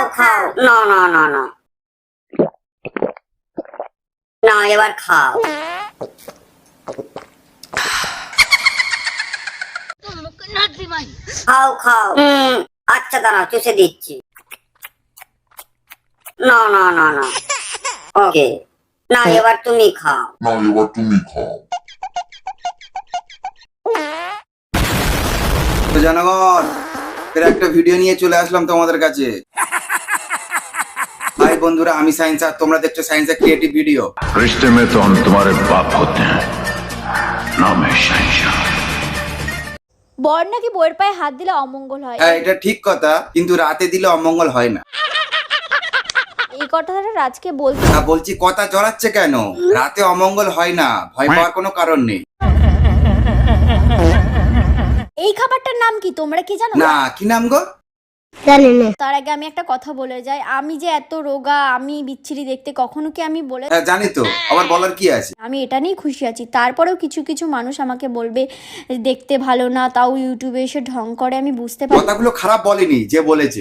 খাও খাও। না না না না না, এবার খাও। খাও খাও। আচ্ছা দাঁড়াও, চুষে দিচ্ছি। না না না না, ওকে। না, এবার তুমি খাও। তো জনগণ, ফের একটা ভিডিও নিয়ে চলে আসলাম তোমাদের কাছে। হাই বন্ধুরা, আমি সায়েন্স আর তোমরা দেখছো সায়েন্সের ক্রিয়েটিভ ভিডিও। रिश्ते में तो हम तुम्हारे बाप होते हैं, नाम है शहंशाह। বর নাকি বইয়ের পায়ে হাত দিলে অমঙ্গল হয়। হ্যাঁ, এটা ঠিক কথা, কিন্তু রাতে দিলে অমঙ্গল হয় না। এই কথাটা রাজকে বলতে না, বলছি কথা জড়াচ্ছে কেন? রাতে অমঙ্গল হয় না, ভয় পাওয়ার কোনো কারণ নেই। এই খাবারটার নাম কি তোমরা কি জানো? না, কি নাম গো? তার আগে আমি একটা কথা বলে যাই, আমি যে এত রোগা, আমি বিচ্ছিরি দেখতে, কখনো কি আমি বলে হ্যাঁ জানি তো, আবার বলার কি আছে? আমি এটা নিয়েই খুশি আছি। তারপরেও কিছু কিছু মানুষ আমাকে বলবে দেখতে ভালো না, তাও ইউটিউবে এসে ঢং করে, আমি বুঝতে পারি। কথাগুলো খারাপ বলেনি, যে বলেছে।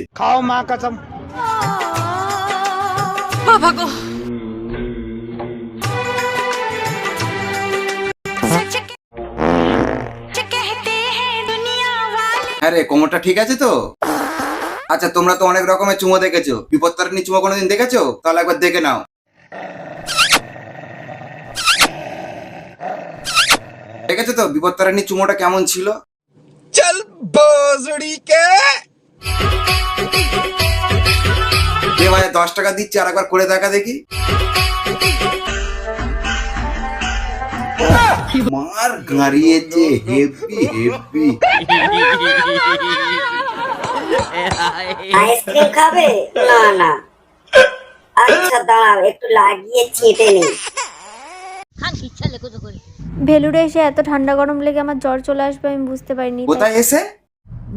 হ্যাঁ রে, কোমরটা ঠিক আছে তো? আচ্ছা, তোমরা তো অনেক রকমের চুমো দেখেছো, বিপত্তারিণী চুমো কোনোদিন দেখেছো? তাহলে একবার দেখে নাও। দেখেছো তো বিপত্তারিণী চুমোটা কেমন ছিল? চল বজড়ি কে এ ভাই, 10 টাকা দিচ্ছি, আর একবার করে দেখা দেখি। মার গাড়িয়েছে, হেভি হেভি। আইসক্রিম খাবে? না না, আচ্ছা দাঁড়াও, একটু লাগিয়ে ছেটে নিই। ভেলুরে এসে এত ঠান্ডা গরম লেগে আমার জ্বর চলে আসবে আমি বুঝতে পারিনি। কোথায় এসে?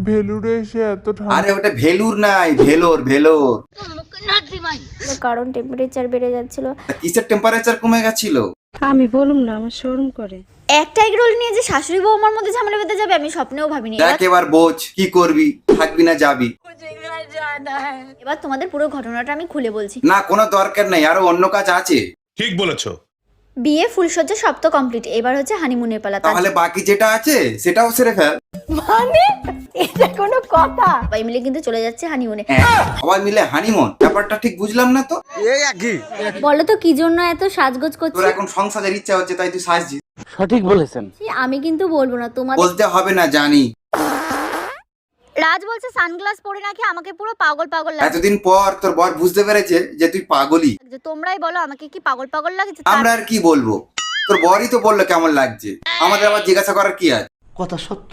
ভেলুরে এসে এত ঠান্ডা। আরে ওটা ভেলুর নাই, ভেলোর ভেলোর। কারণ টেম্পারেচার বেড়ে যাচ্ছিল। কিসের টেম্পারেচার কমে গেছিল? আমি বলুম না, আমার শরম করে। একটা এগ রোল নিয়ে যে শাশুড়ি বউ আমার মধ্যে ঝামেলা বেঁধে যাবে আমি স্বপ্নেও ভাবিনি। দেখ এবার বোঝ, কি করবি, থাকবি না যাবি? এবার তোমাদের পুরো ঘটনাটা আমি খুলে বলছি। না, কোনো দরকার নেই, আরো অন্য কাজ আছে। ঠিক বলেছো। বিয়ে ফুলসজ্জা সব তো কমপ্লিট, এবার হচ্ছে হানিমুনের পালা। তাহলে বাকি যেটা আছে সেটাও সেরে ফেল। মানে এটা কোনো কথা? সবাই মিলে কিন্তু চলে যাচ্ছে হানিমুনে। সবাই মিলে হানিমুন, ব্যাপারটা ঠিক বুঝলাম না তো। বলো তো কি জন্য এত সাজগোজ তোর করছি? এখন সংসারের ইচ্ছা হচ্ছে, তাই তুই সাজছিস। সঠিক বলেছেন। আমি কিন্তু বলবো না তোমাদের। বলতে হবে না, জানি। রাজ বলছে সানগ্লাস পরে নাকি আমাকে পুরো পাগল পাগল লাগছে। এতদিন পর তোর বর বুঝতে পেরেছে যে তুই পাগলই। তোমরাই বলো আমাকে কি পাগল পাগল লাগছে? আমরা আর কি বলবো, তোর বরই তো বললো কেমন লাগছে, আমাদের আবার জিজ্ঞাসা করার কি আছে? কথা সত্য।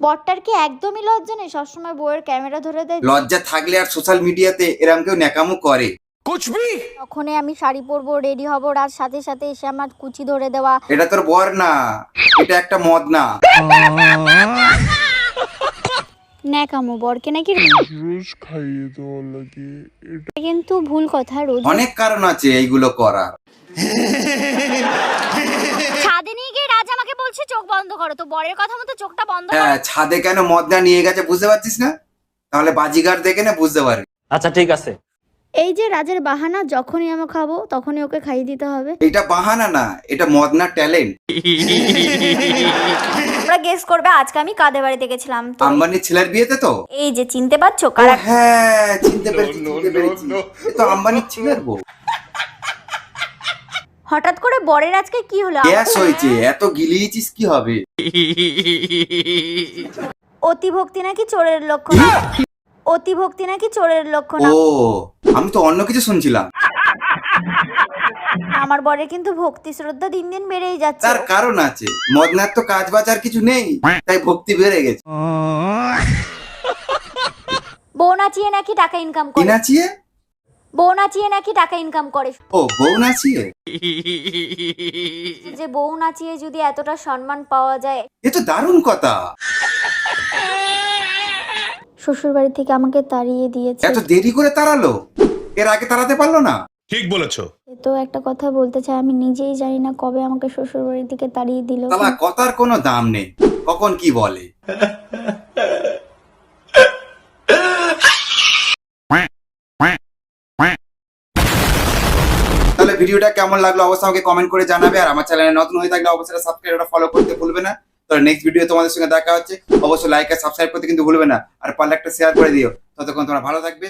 বরটার কি একদমই লজ্জা নেই? সবসময় বউয়ের ক্যামেরা ধরে দেয়। লজ্জা থাকলে আর সোশ্যাল মিডিয়াতে এরম কেউ ন্যাকামো করে? তখনই আমি শাড়ি পরবো, রেডি হব, রাত সাথে সাথে এসে আমার কুচি ধরে দেওয়া। এটা তোর বর না, এটা একটা মদ না। ন্যাকামো বরকে নাকি রোজ খাইয়ে দেওয়ার লাগে। এটা কিন্তু ভুল কথা। রোজ অনেক কারণ আছে এইগুলো করার। ছাদে নিয়ে গিয়ে রাজ আমাকে বলছে চোখ বন্ধ করো, তো বরের কথা মতো চোখটা বন্ধ করো। হ্যাঁ, ছাদে কেন মদ না নিয়ে গেছে বুঝতে পারছিস না? তাহলে বাজিগার দেখে না বুঝতে পারবি। আচ্ছা ঠিক আছে। এই যে রাজের বাহানা, যখনই আমি খাবো তখনই ওকে খাইয়ে দিতে হবে। এটা বাহানা না, এটা মদ না, ট্যালেন্ট। তোমরা গেস করবে আজকে আমি কাদের বাড়িতে গেছিলাম। তো আম্বানির ছেলের বিয়েতে তো? এই যে চিনতে পারছো ও কারা? হ্যাঁ, চিনতে পেরেছি চিনতে পেরেছি, এ তো আম্বানির ছেলের বউ। হঠাৎ করে বরের আজকে কি হলো? গ্যাস হয়েছে, এত গিলিয়েছিস কি হবে? অতি ভক্তি নাকি চোরের লক্ষণ। অতি ভক্তি নাকি চোরের লক্ষণ। ও, আমি তো অন্য কিছু শুনছিলাম। আমার বরের কিন্তু ভক্তি শ্রদ্ধা দিন দিন বেড়েই যাচ্ছে। তার কারণ আছে, মদনার তো কাজ বাজ আর কিছু নেই, তাই ভক্তি বেড়ে গেছে। বউ নাচিয়ে নাকি টাকা ইনকাম কি করে। নাচিয়ে? বউ নাচিয়ে নাকি টাকা ইনকাম করে। ও, বউ নাচিয়ে? যে বউ নাচিয়ে যদি এতটা সম্মান পাওয়া যায়। এ তো দারুণ কথা। শ্বশুর বাড়ি থেকে আমাকে তাড়িয়ে দিয়েছে। এত দেরি করে তাড়ালো, এর আগে তাড়াতে পারলো না? ঠিক বলেছো। তো একটা কথা বলতে চাই, আমি নিজেই জানি না কবে আমাকে শ্বশুর বাড়ি থেকে তাড়িয়ে দিল। তালা কথার কোনো দাম নেই, কখন কি বলে। তাহলে ভিডিওটা কেমন লাগলো অবশ্যই আমাকে কমেন্ট করে জানাবে, আর আমার চ্যানেলে নতুন হয়ে থাকলে অবশ্যই সাবস্ক্রাইব ফলো করতে ভুলবে না। তো নেক্সট ভিডিও তোমাদের সঙ্গে দেখা হচ্ছে, অবশ্যই লাইক আর সাবস্ক্রাইব করতে কিন্তু ভুলবে না, আর পারলে একটা শেয়ার করে দিও। ততক্ষণ তোমরা ভালো থাকবে।